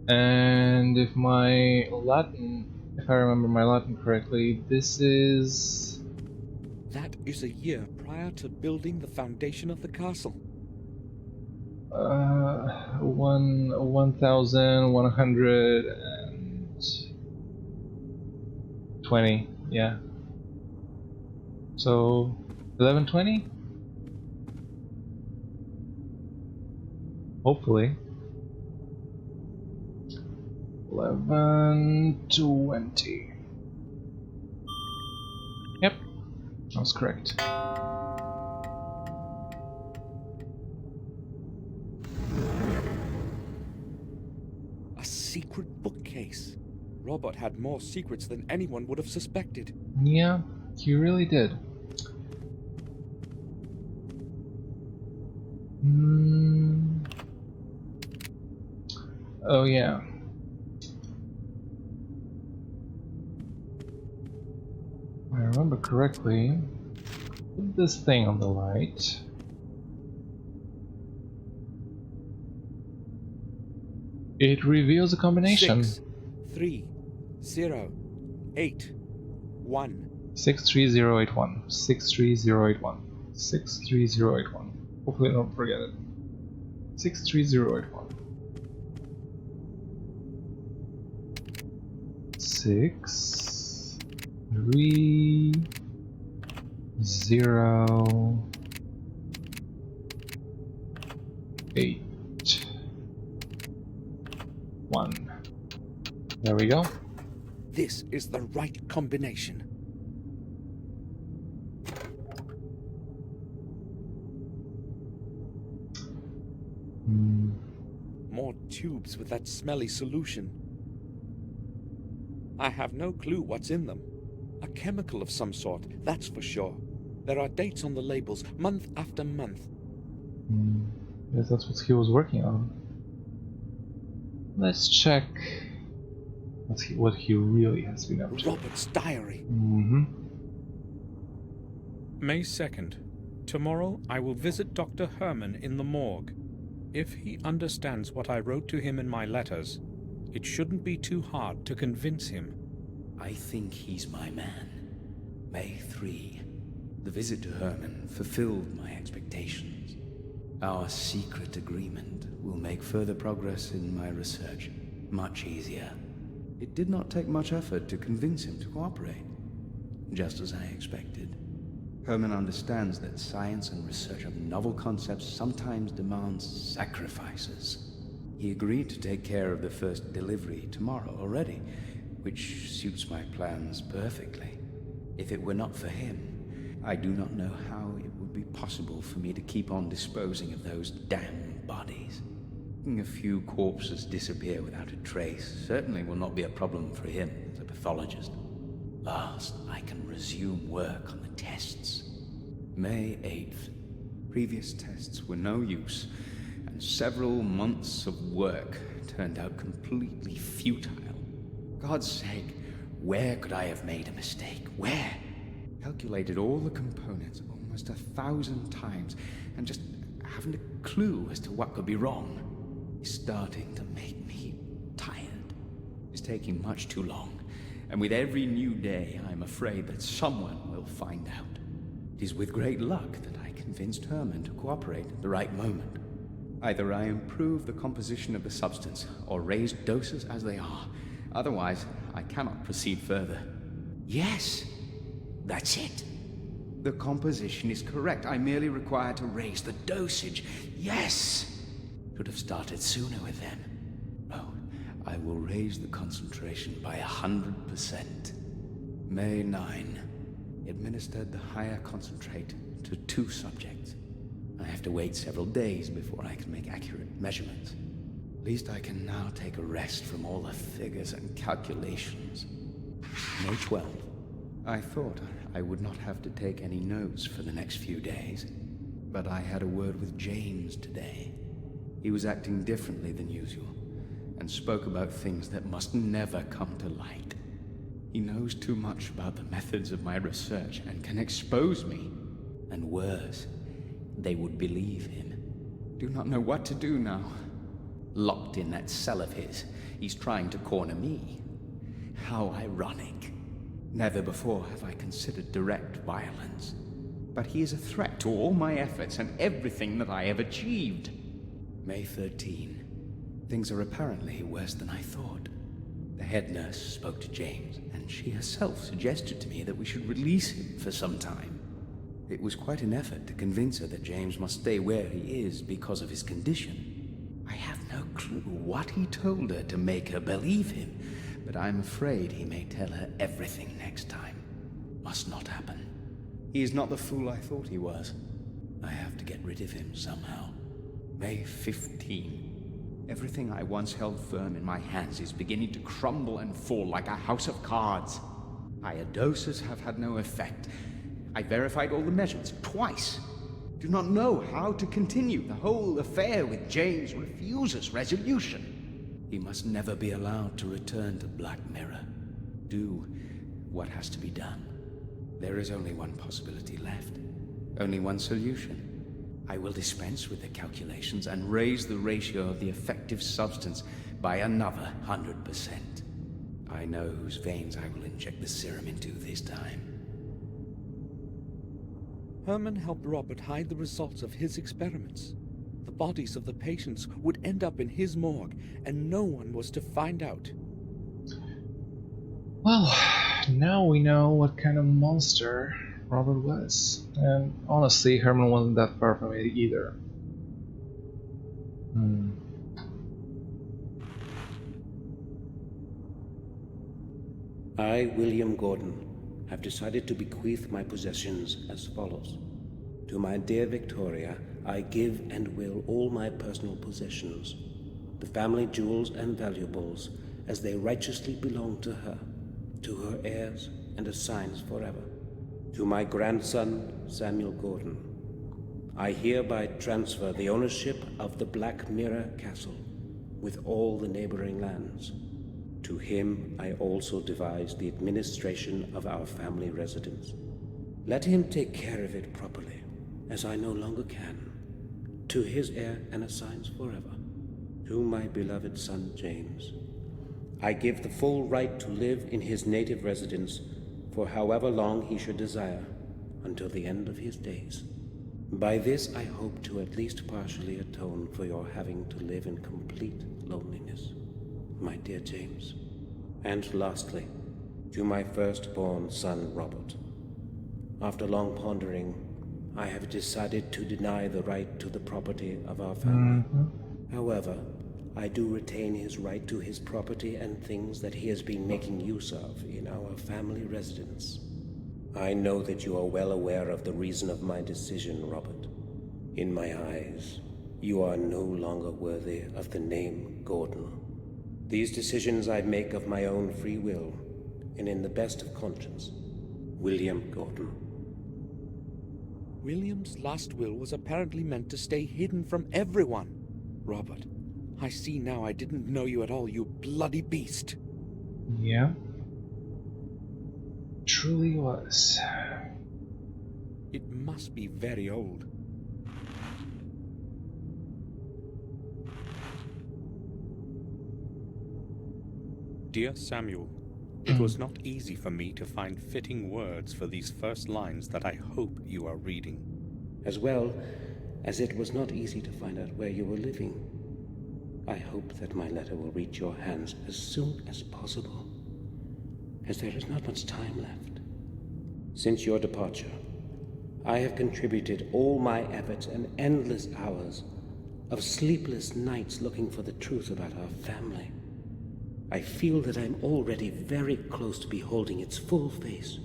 And if my Latin, if I remember my Latin correctly, this is... That is a year prior to building the foundation of the castle. 1120, yeah. So 1120? Hopefully. 1120. Yep, that was correct. A secret bookcase. Robert had more secrets than anyone would have suspected. Yeah, he really did. Oh yeah. If I remember correctly, put this thing on the light. It reveals a combination. 6, 3, 0, 8, 1. 63081. 63081. 63081. Hopefully I don't forget it. 63081. 6 3 0 8 1. There we go. This is the right combination. More tubes with that smelly solution. I have no clue what's in them. A chemical of some sort, that's for sure. There are dates on the labels, month after month. Yes, that's what he was working on. Let's check what he really has been up to. Robert's diary. May 2nd. Tomorrow I will visit Dr. Herman in the morgue. If he understands what I wrote to him in my letters, it shouldn't be too hard to convince him. I think he's my man. May 3. The visit to Herman fulfilled my expectations. Our secret agreement will make further progress in my research much easier. It did not take much effort to convince him to cooperate, just as I expected. Herman understands that science and research of novel concepts sometimes demands sacrifices. He agreed to take care of the first delivery tomorrow already, which suits my plans perfectly. If it were not for him, I do not know how it would be possible for me to keep on disposing of those damn bodies. A few corpses disappear without a trace certainly will not be a problem for him as a pathologist. Last, I can resume work on the tests. May 8th. Previous tests were no use, and several months of work turned out completely futile. God's sake, where could I have made a mistake? Where? Calculated all the components almost 1,000 times, and just haven't a clue as to what could be wrong. It's starting to make me tired. It's taking much too long, and with every new day, I'm afraid that someone will find out. It is with great luck that I convinced Herman to cooperate at the right moment. Either I improve the composition of the substance, or raise doses as they are. Otherwise, I cannot proceed further. Yes, that's it. The composition is correct. I merely require to raise the dosage. Yes! Should have started sooner with them. Oh, I will raise the concentration by 100%. May 9. Administered the higher concentrate to 2 subjects. I have to wait several days before I can make accurate measurements. At least I can now take a rest from all the figures and calculations. May 12. I thought I would not have to take any notes for the next few days, but I had a word with James today. He was acting differently than usual, and spoke about things that must never come to light. He knows too much about the methods of my research and can expose me. And worse, they would believe him. Do not know what to do now. Locked in that cell of his, he's trying to corner me. How ironic. Never before have I considered direct violence. But he is a threat to all my efforts and everything that I have achieved. May 13. Things are apparently worse than I thought. The head nurse spoke to James, and she herself suggested to me that we should release him for some time. It was quite an effort to convince her that James must stay where he is because of his condition. I have no clue what he told her to make her believe him, but I'm afraid he may tell her everything next time. Must not happen. He is not the fool I thought he was. I have to get rid of him somehow. May 15. Everything I once held firm in my hands is beginning to crumble and fall like a house of cards. Higher doses have had no effect. I verified all the measurements twice. Do not know how to continue. The whole affair with James refuses resolution. He must never be allowed to return to Black Mirror. Do what has to be done. There is only one possibility left. Only one solution. I will dispense with the calculations and raise the ratio of the effective substance by another 100%. I know whose veins I will inject the serum into this time. Herman helped Robert hide the results of his experiments. The bodies of the patients would end up in his morgue, and no one was to find out. Well, now we know what kind of monster Robert was. And honestly, Herman wasn't that far from it either. I, William Gordon, have decided to bequeath my possessions as follows. To my dear Victoria, I give and will all my personal possessions, the family jewels and valuables, as they righteously belong to her, to her heirs and assigns forever. To my grandson, Samuel Gordon, I hereby transfer the ownership of the Black Mirror Castle with all the neighboring lands. To him I also devise the administration of our family residence. Let him take care of it properly, as I no longer can. To his heir and assigns forever. To my beloved son James, I give the full right to live in his native residence for however long he should desire, until the end of his days. By this I hope to at least partially atone for your having to live in complete loneliness, my dear James. And lastly, to my firstborn son Robert. After long pondering, I have decided to deny the right to the property of our family. However, I do retain his right to his property and things that he has been making use of in our family residence. I know that you are well aware of the reason of my decision, Robert. In my eyes, you are no longer worthy of the name Gordon. These decisions I make of my own free will, and in the best of conscience. William Gordon. William's last will was apparently meant to stay hidden from everyone. Robert, I see now I didn't know you at all, you bloody beast. Yeah. Truly was. It must be very old. Dear Samuel, it was not easy for me to find fitting words for these first lines that I hope you are reading. As well as it was not easy to find out where you were living. I hope that my letter will reach your hands as soon as possible, as there is not much time left. Since your departure, I have contributed all my efforts and endless hours of sleepless nights looking for the truth about our family. I feel that I am already very close to beholding its full face,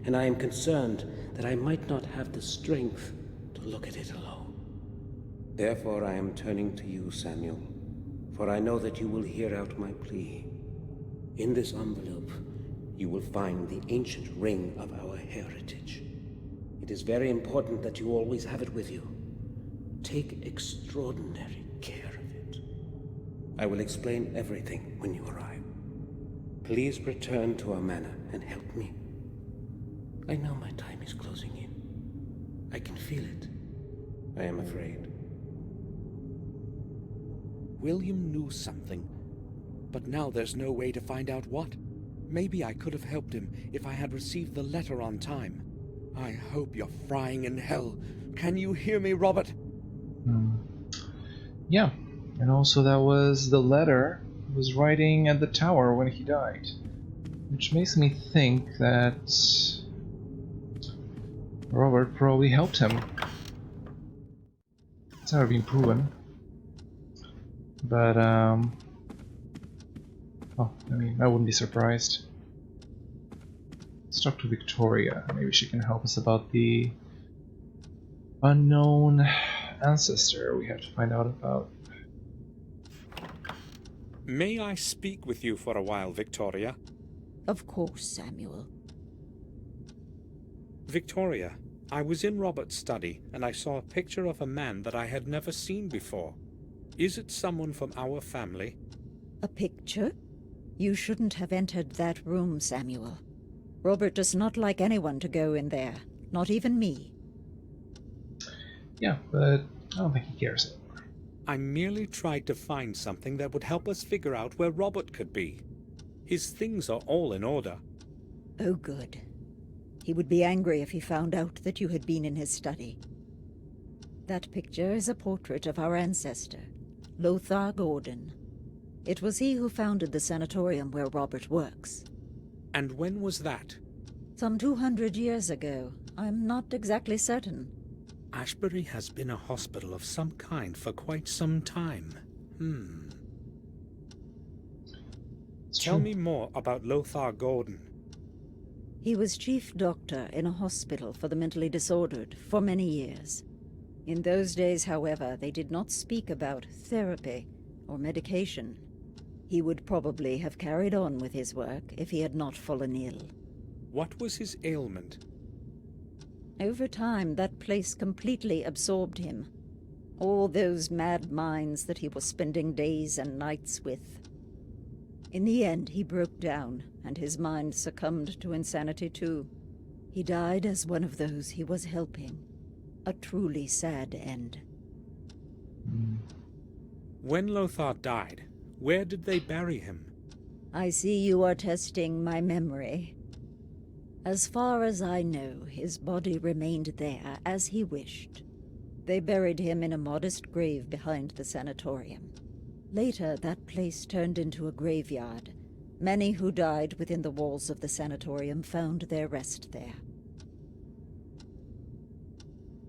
and I am concerned that I might not have the strength to look at it alone. Therefore I am turning to you, Samuel, for I know that you will hear out my plea. In this envelope, you will find the ancient ring of our heritage. It is very important that you always have it with you. Take extraordinary care of it. I will explain everything when you arrive. Please return to our manor and help me. I know my time is closing in. I can feel it. I am afraid. William knew something, but now there's no way to find out what. Maybe I could have helped him if I had received the letter on time. I hope you're frying in hell. Can you hear me, Robert? Yeah, and also that was the letter he was writing at the tower when he died. Which makes me think that Robert probably helped him. It's never been proven. But, oh, I mean, I wouldn't be surprised. Let's talk to Victoria. Maybe she can help us about the unknown ancestor we have to find out about. May I speak with you for a while, Victoria? Of course, Samuel. Victoria, I was in Robert's study and I saw a picture of a man that I had never seen before. Is it someone from our family? A picture? You shouldn't have entered that room, Samuel. Robert does not like anyone to go in there, not even me. Yeah, but I don't think he cares anymore. I merely tried to find something that would help us figure out where Robert could be. His things are all in order. Oh, good. He would be angry if he found out that you had been in his study. That picture is a portrait of our ancestor, Lothar Gordon. It was he who founded the sanatorium where Robert works. And when was that? Some 200 years ago. I'm not exactly certain. Ashbury has been a hospital of some kind for quite some time. Tell me more about Lothar Gordon. He was chief doctor in a hospital for the mentally disordered for many years. In those days, however, they did not speak about therapy or medication. He would probably have carried on with his work if he had not fallen ill. What was his ailment? Over time, that place completely absorbed him. All those mad minds that he was spending days and nights with. In the end, he broke down, and his mind succumbed to insanity too. He died as one of those he was helping. A truly sad end. When Lothar died, where did they bury him? I see you are testing my memory. As far as I know, his body remained there as he wished. They buried him in a modest grave behind the sanatorium. Later, that place turned into a graveyard. Many who died within the walls of the sanatorium found their rest there.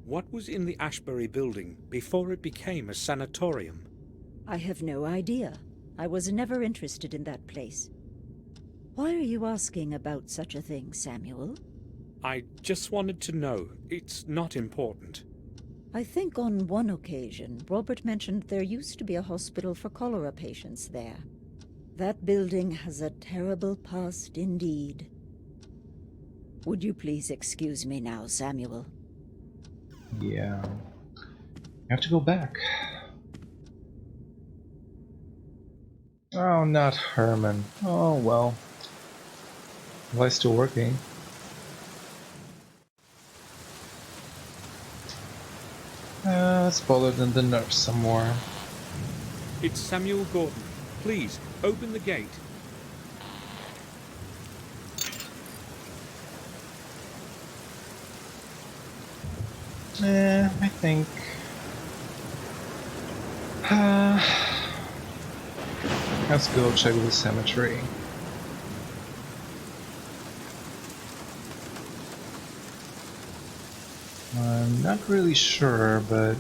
What was in the Ashbury building before it became a sanatorium? I have no idea. I was never interested in that place. Why are you asking about such a thing, Samuel? I just wanted to know. It's not important. I think on one occasion, Robert mentioned there used to be a hospital for cholera patients there. That building has a terrible past indeed. Would you please excuse me now, Samuel? Yeah. I have to go back. Oh, not Herman. Oh, well. Why still working? Let's bother than the nurse some more. It's Samuel Gordon. Please, open the gate. I think... let's go check the cemetery. I'm not really sure, but...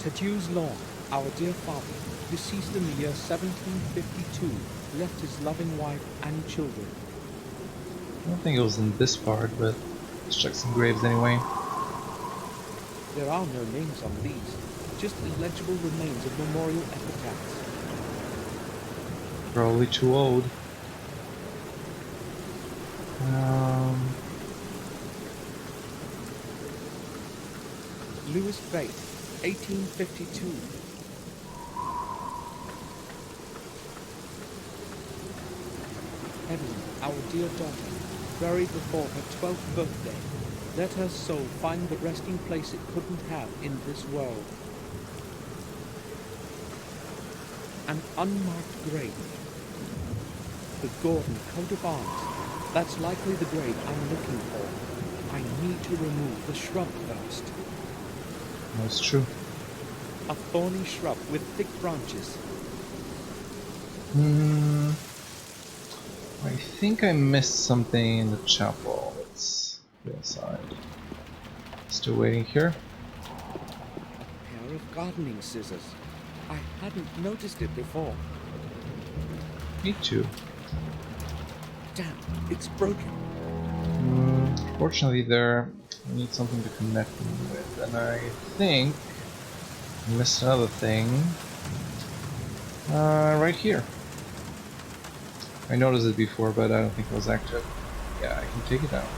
Tadeusz Long, our dear father, deceased in the year 1752, left his loving wife and children. I don't think it was in this part, but let's check some graves anyway. There are no names on these, just illegible remains of memorial epitaphs. Probably too old. Lewis Bate, 1852. Evelyn, our dear daughter, buried before her 12th birthday. Let her soul find the resting place it couldn't have in this world. An unmarked grave. The Gordon coat of arms. That's likely the grave I'm looking for. I need to remove the shrub first. That's true. A thorny shrub with thick branches. I think I missed something in the chapel. Let's go inside. Still waiting here. A pair of gardening scissors. I hadn't noticed it before. Me too. Damn, it's broken. Fortunately there, I need something to connect them with, and I think I missed another thing. Right here. I noticed it before, but I don't think it was active. Yeah, I can take it out.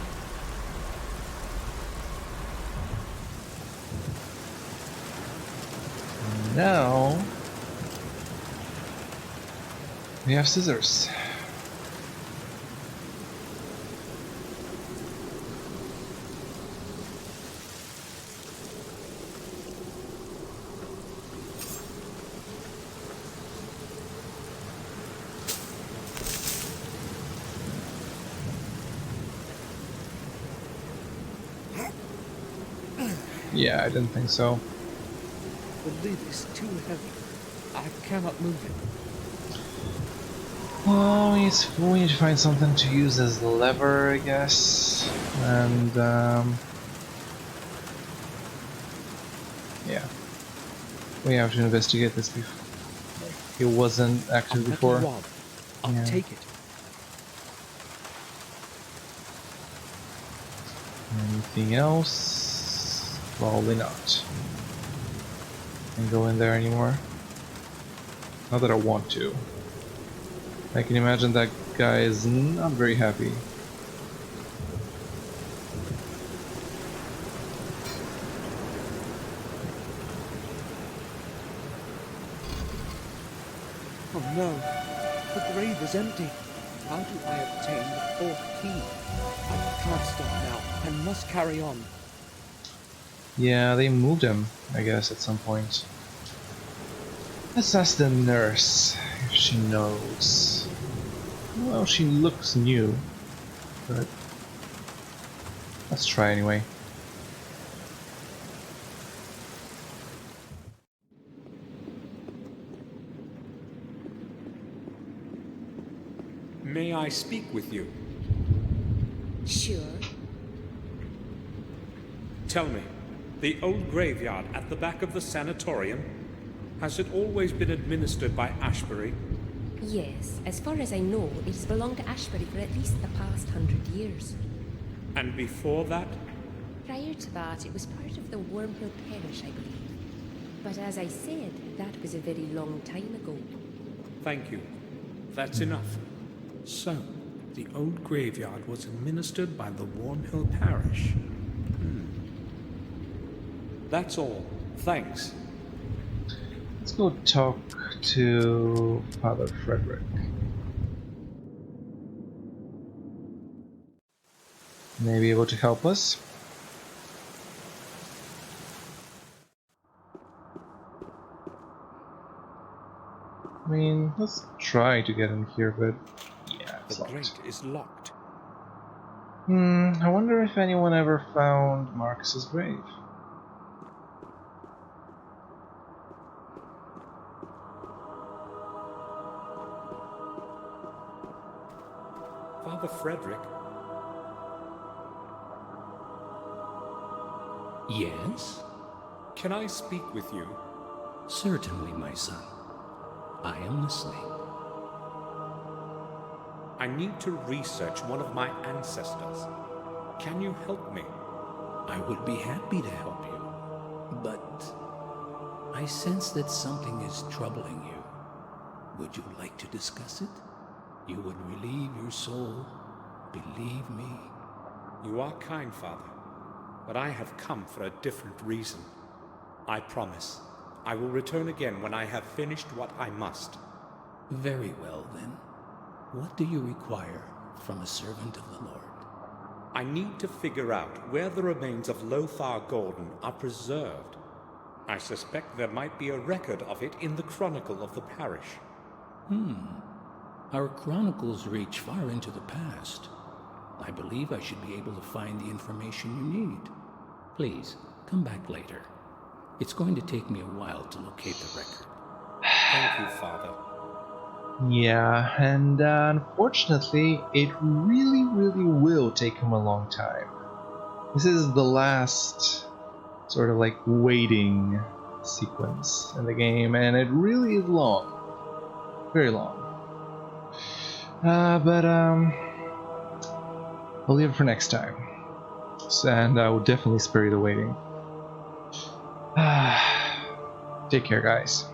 And now we have scissors. Yeah, I didn't think so. The lid is too heavy. I cannot move it. Well, we need to find something to use as the lever, I guess. And, yeah. We have to investigate this before. It wasn't active before. Rod. I'll take it. Anything else? Probably not. Can't go in there anymore. Not that I want to. I can imagine that guy is not very happy. Oh no, the grave is empty. How do I obtain the fourth key? I can't stop now. I must carry on. Yeah, they moved him, I guess, at some point. Let's ask the nurse if she knows. Well, she looks new, but let's try anyway. May I speak with you? Sure. Tell me, the old graveyard at the back of the sanatorium, has it always been administered by Ashbury? Yes, as far as I know, it has belonged to Ashbury for at least the past 100 years. And before that? Prior to that, it was part of the Wormhill Parish, I believe. But as I said, that was a very long time ago. Thank you. That's enough. So, the old graveyard was administered by the Wormhill Parish. That's all. Thanks. Let's go talk to Father Frederick. May be able to help us. I mean, let's try to get in here, but yeah, it's The locked. grate is locked. I wonder if anyone ever found Marcus's grave. Father Frederick? Yes? Can I speak with you? Certainly, my son. I am listening. I need to research one of my ancestors. Can you help me? I would be happy to help you, but I sense that something is troubling you. Would you like to discuss it? You would relieve your soul. Believe me. You are kind, Father, but I have come for a different reason. I promise. I will return again when I have finished what I must. Very well, then. What do you require from a servant of the Lord? I need to figure out where the remains of Lothar Gordon are preserved. I suspect there might be a record of it in the chronicle of the parish. Our chronicles reach far into the past. I believe I should be able to find the information you need. Please, come back later. It's going to take me a while to locate the record. Thank you, Father. Yeah, and unfortunately, it really will take him a long time. This is the last sort of like waiting sequence in the game, and it really is long. Very long. But I'll leave it for next time. And I will definitely spare you the waiting. Take care, guys.